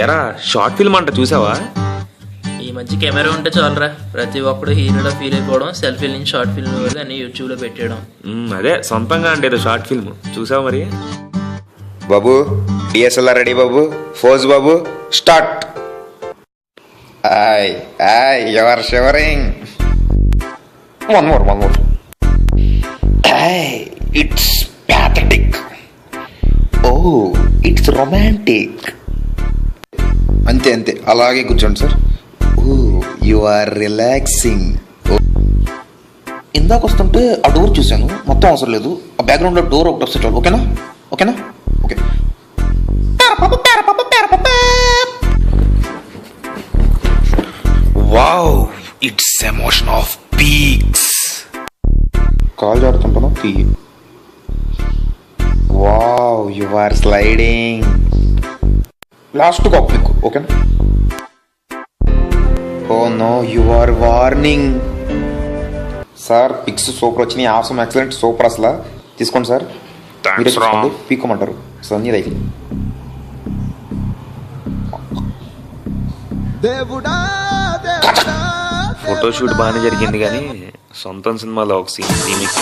ఎరా short film అంట చూసావా? ఈ మధ్య కెమెరా ఉంటే చాలరా, ప్రతి ఒక్కడు హీరోలో ఫీల్ అయిపోవడం, సెల్ఫీ నుంచి షార్ట్ ఫిల్మ్ వల్ల అన్ని యూట్యూబ్లో పెట్టేయడం. అదే సొంతంగా అంటే ఏదో షార్ట్ ఫిల్మ్ చూసావా మరి? బాబు డిఎస్ఎల్ఆర్ రెడీ బాబు, ఫోజ్ బాబు start. You are shivering. One more. It's pathetic. Oh it's romantic. అంతే అలాగే కూర్చోండి sir. Oh you are relaxing. ఇందాక వస్తుంటే ఆ డోర్ చూశాను, మొత్తం అవసరం లేదు, ఆ బ్యాక్గ్రౌండ్లో డోర్ ఒకటి వస్తే చాలు. ఓకేనా? Okay. Wow it's emotion of peaks. కాల్ జాడుతుంటాను తీ. Wow you are sliding. Last కాప్ మీకు. ఓకేనా? Oh no you are warning. Sir pics super వచ్చినాయి, ఆసమ్ ఎక్సలెంట్ సూపర్. అసలు తీసుకోండి సార్, మీరే తీసుకోండి. పీకోమంటారు సార్ నీది అయితే. ఫోటోషూట్ బాగానే జరిగింది కానీ సొంతం సినిమాలో ఒక సీన్ రీమేక్